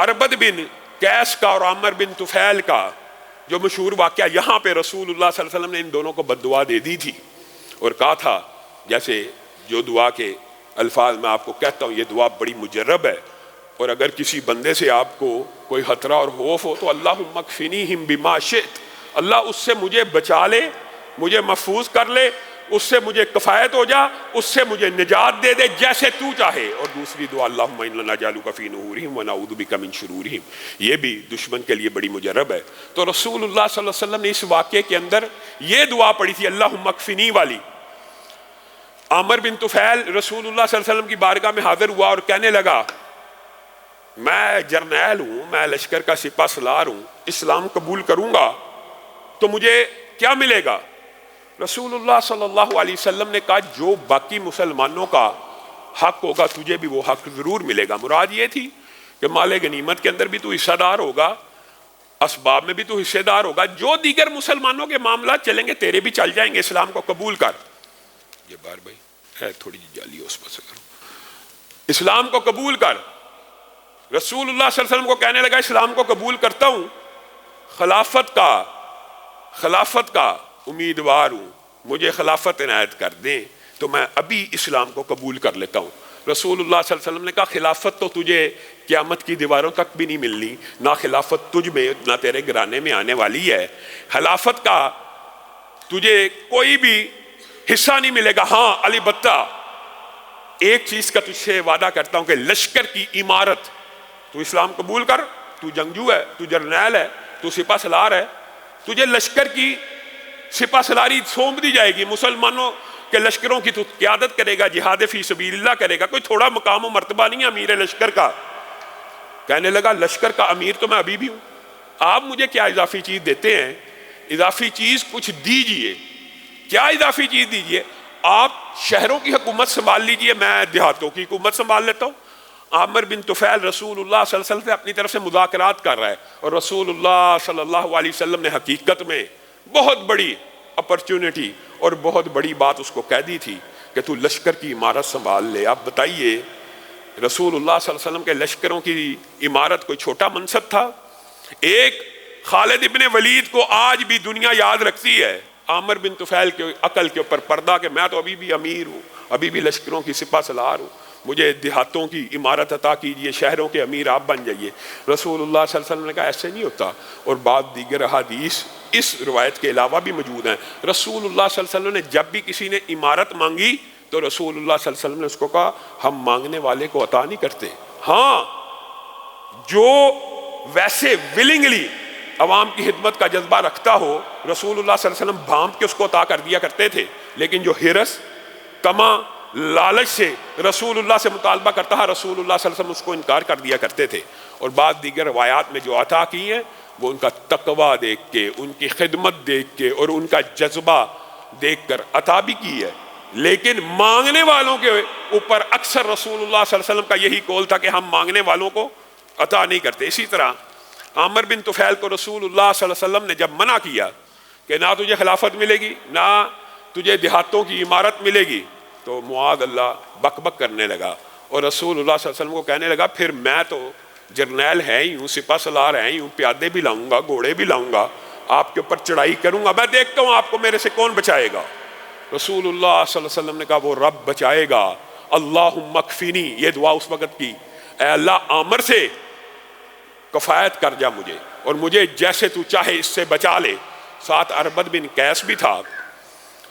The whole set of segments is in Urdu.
اربد بن قیس کا اور عامر بن طفیل کا جو مشہور واقعہ، یہاں پہ رسول اللہ صلی اللہ علیہ وسلم نے ان دونوں کو بد دعا دے دی تھی اور کہا تھا، جیسے جو دعا کے الفاظ میں آپ کو کہتا ہوں، یہ دعا بڑی مجرب ہے، اور اگر کسی بندے سے آپ کو کوئی خطرہ اور خوف ہو تو اللہم اکفنیہم بما شئت، اللہ اس سے مجھے بچا لے، مجھے محفوظ کر لے، اس سے مجھے کفایت ہو جا، اس سے مجھے نجات دے دے جیسے تو چاہے۔ اور دوسری دعا اللہم انا نجعلک فی نحورہم ونعوذ بک من شرورہم، یہ بھی دشمن کے لیے بڑی مجرب ہے۔ تو رسول اللہ صلی اللہ علیہ وسلم نے اس واقعے کے اندر یہ دعا پڑھی تھی اللہم اکفنی والی۔ عامر بن طفیل رسول اللہ صلی اللہ علیہ وسلم کی بارگاہ میں حاضر ہوا اور کہنے لگا، میں جرنیل ہوں، میں لشکر کا سپہ سالار ہوں، اسلام قبول کروں گا تو مجھے کیا ملے گا؟ رسول اللہ صلی اللہ علیہ وسلم نے کہا، جو باقی مسلمانوں کا حق ہوگا تجھے بھی وہ حق ضرور ملے گا۔ مراد یہ تھی کہ مال غنیمت کے اندر بھی تو حصہ دار ہوگا، اسباب میں بھی تو حصے دار ہوگا، جو دیگر مسلمانوں کے معاملات چلیں گے تیرے بھی چل جائیں گے، اسلام کو قبول کر۔ یہ بار بھائی ہے تھوڑی جی جالی اس پر سے کرو، اسلام کو قبول کر۔ رسول اللہ صلی اللہ علیہ وسلم کو کہنے لگا اسلام کو قبول کرتا ہوں، خلافت کا امیدوار ہوں، مجھے خلافت عنایت کر دیں تو میں ابھی اسلام کو قبول کر لیتا ہوں۔ رسول اللہ صلی اللہ علیہ وسلم نے کہا، خلافت تو تجھے قیامت کی دیواروں تک بھی نہیں ملنی، نہ خلافت تجھ میں نہ تیرے گھرانے میں آنے والی ہے، خلافت کا تجھے کوئی بھی حصہ نہیں ملے گا۔ ہاں البتہ ایک چیز کا تجھ سے وعدہ کرتا ہوں کہ لشکر کی عمارت، تو اسلام قبول کر، تو جنگجو ہے، تو جرنیل ہے، تو سپہ سالار ہے، تجھے لشکر کی سپہ سالاری سونپ دی جائے گی، مسلمانوں کے لشکروں کی تو قیادت کرے گا، جہاد فی سبیل اللہ کرے گا، کوئی تھوڑا مقام و مرتبہ نہیں ہے امیر لشکر کا۔ کہنے لگا لشکر کا امیر تو میں ابھی بھی ہوں، آپ مجھے کیا اضافی چیز دیتے ہیں؟ اضافی چیز کچھ دیجئے۔ کیا اضافی چیز دیجئے؟ آپ شہروں کی حکومت سنبھال لیجئے، میں دیہاتوں کی حکومت سنبھال لیتا ہوں۔ عامر بن طفیل رسول اللہ صلی اللہ علیہ وسلم سے اپنی طرف سے مذاکرات کر رہا ہے، اور رسول اللہ صلی اللہ علیہ وسلم نے حقیقت میں بہت بڑی اپرچونٹی اور بہت بڑی بات اس کو کہہ دی تھی کہ تو لشکر کی عمارت سنبھال لے۔ آپ بتائیے رسول اللہ صلی اللہ علیہ وسلم کے لشکروں کی عمارت کوئی چھوٹا منصب تھا؟ ایک خالد ابن ولید کو آج بھی دنیا یاد رکھتی ہے، عامر بن طفیل کے عقل کے اوپر پردہ کہ میں تو ابھی بھی امیر ہوں، ابھی بھی لشکروں کی سپہ سالار ہوں، مجھے دیہاتوں کی عمارت عطا کیجئے، شہروں کے امیر آپ بن جائیے۔ رسول اللہ صلی اللہ علیہ وسلم نے کہا ایسے نہیں ہوتا، اور بعض دیگر احادیث اس روایت کے علاوہ بھی موجود ہیں۔ رسول اللہ صلی اللہ علیہ وسلم نے جب بھی کسی نے عمارت مانگی تو رسول اللہ صلی اللہ علیہ وسلم نے اس کو کہا، ہم مانگنے والے کو عطا نہیں کرتے، ہاں جو ویسے ولنگلی عوام کی خدمت کا جذبہ رکھتا ہو رسول اللہ صلی اللہ علیہ وسلم بھانپ کے اس کو عطا کر دیا کرتے تھے، لیکن جو حرص، طمع، لالچ سے رسول اللہ سے مطالبہ کرتا ہے رسول اللہ صلی اللہ علیہ وسلم اس کو انکار کر دیا کرتے تھے۔ اور بعض دیگر روایات میں جو عطا کی ہیں وہ ان کا تقویٰ دیکھ کے، ان کی خدمت دیکھ کے اور ان کا جذبہ دیکھ کر عطا بھی کی ہے، لیکن مانگنے والوں کے اوپر اکثر رسول اللہ صلی اللہ علیہ وسلم کا یہی قول تھا کہ ہم مانگنے والوں کو عطا نہیں کرتے۔ اسی طرح عامر بن طفیل کو رسول اللہ صلی اللہ علیہ وسلم نے جب منع کیا کہ نہ تجھے خلافت ملے گی نہ تجھے دیہاتوں کی عمارت ملے گی، تو معاذ اللہ بک بک کرنے لگا، اور رسول اللہ صلی اللہ علیہ وسلم کو کہنے لگا پھر میں تو جرنیل ہے ہی ہوں، سپہ سالار ہے ہی ہوں، پیادے بھی لاؤں گا، گھوڑے بھی لاؤں گا، آپ کے اوپر چڑھائی کروں گا، میں دیکھتا ہوں آپ کو میرے سے کون بچائے گا۔ رسول اللہ صلی اللہ علیہ وسلم نے کہا وہ رب بچائے گا، اللہم اکفینی، یہ دعا اس وقت کی، اے اللہ عامر سے کفایت کر جا مجھے، اور مجھے جیسے تو چاہے اس سے بچا لے۔ ساتھ اربد بن قیس بھی تھا۔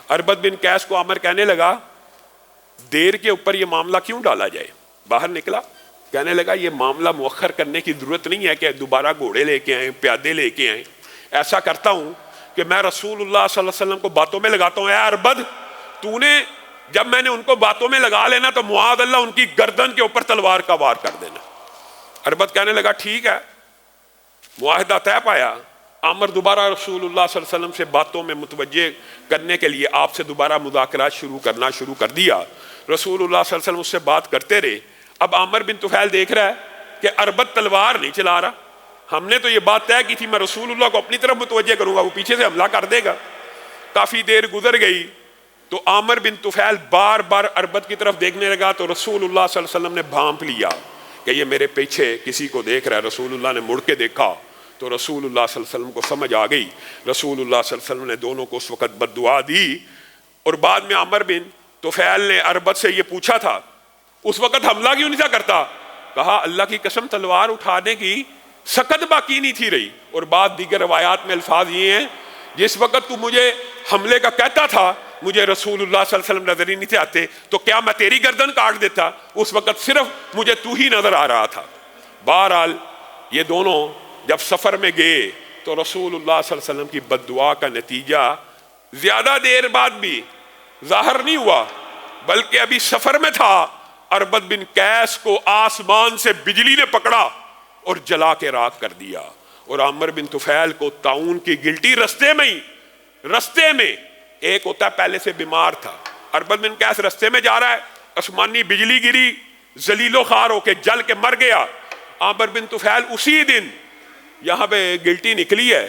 اربد بن قیس کو عامر کہنے لگا دیر کے اوپر یہ معاملہ کیوں ڈالا جائے؟ باہر نکلا، کہنے لگا یہ معاملہ مؤخر کرنے کی ضرورت نہیں ہے کہ دوبارہ گھوڑے لے کے آئیں، پیادے لے کے آئیں۔ ایسا کرتا ہوں کہ میں رسول اللہ صلی اللہ علیہ وسلم کو باتوں میں لگاتا ہوں، اے اربد تو نے جب میں نے ان کو باتوں میں لگا لینا تو معاذ اللہ ان کی گردن کے اوپر تلوار کا وار کر دینا۔ اربد کہنے لگا ٹھیک ہے، معاہدہ طے پایا۔ عامر دوبارہ رسول اللہ صلی اللہ علیہ وسلم سے باتوں میں متوجہ کرنے کے لیے آپ سے دوبارہ مذاکرات شروع کر دیا۔ رسول اللہ صلی اللہ علیہ وسلم اس سے بات کرتے رہے۔ اب عامر بن طفیل دیکھ رہا ہے کہ اربد تلوار نہیں چلا رہا، ہم نے تو یہ بات طے کی تھی میں رسول اللہ کو اپنی طرف متوجہ کروں گا، وہ پیچھے سے حملہ کر دے گا۔ کافی دیر گزر گئی تو عامر بن طفیل بار بار اربد کی طرف دیکھنے لگا تو رسول اللہ صلی اللہ علیہ وسلم نے بھانپ لیا کہ یہ میرے پیچھے کسی کو دیکھ رہا ہے۔ رسول اللہ نے مڑ کے دیکھا تو رسول اللہ صلی اللہ علیہ وسلم کو سمجھ آ گئی۔ رسول اللہ صلی اللہ علیہ وسلم نے دونوں کو اس وقت بد دعا دی، اور بعد میں عمر بن طفیل نے اربد سے یہ پوچھا تھا اس وقت حملہ کیوں نہیں تھا کرتا؟ کہا اللہ کی قسم تلوار اٹھانے کی سکت باقی نہیں تھی رہی۔ اور بعد دیگر روایات میں الفاظ یہ ہیں جس وقت تو مجھے حملے کا کہتا تھا مجھے رسول اللہ صلی اللہ علیہ وسلم نظر ہی نہیں تھے آتے، تو کیا میں تیری گردن کاٹ دیتا؟ اس وقت صرف مجھے تو ہی نظر آ رہا تھا۔ بہرحال یہ دونوں جب سفر میں گئے تو رسول اللہ صلی اللہ علیہ وسلم کی بد دعا کا نتیجہ زیادہ دیر بعد بھی ظاہر نہیں ہوا، بلکہ ابھی سفر میں تھا، اربد بن قیس کو آسمان سے بجلی نے پکڑا اور جلا کے راکھ کر دیا، اور عامر بن طفیل کو طاعون کی گلٹی رستے میں ایک ہوتا ہے پہلے سے بیمار تھا، اربد بن قیس رستے میں جا رہا ہے، آسمانی بجلی گری، ذلیل و خوار ہو کے جل کے مر گیا۔ عامر بن طفیل اسی دن یہاں پہ گلٹی نکلی ہے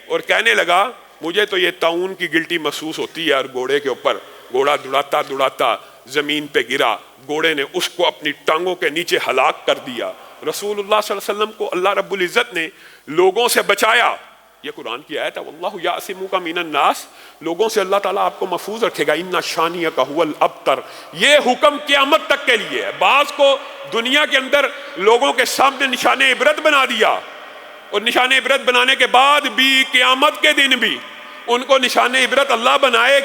اور کہنے لگا مجھے تو یہ طاعون کی گلٹی محسوس ہوتی ہے، اور گھوڑے کے اوپر گھوڑا دوڑاتا زمین پہ گرا، گھوڑے نے اس کو اپنی ٹانگوں کے نیچے ہلاک کر دیا۔ رسول اللہ صلی اللہ علیہ وسلم کو اللہ رب العزت نے لوگوں سے بچایا، یہ قرآن کی آیت ہے واللہ یعصمک من الناس، لوگوں سے اللہ تعالیٰ آپ کو محفوظ رکھے گا، ان شانیک هو الابتر، یہ حکم قیامت تک کے لیے ہے۔ بعض کو دنیا کے اندر لوگوں کے سامنے نشان عبرت بنا دیا، اور نشان عبرت بنانے کے بعد بھی قیامت کے دن بھی ان کو نشان عبرت اللہ بنائے گا۔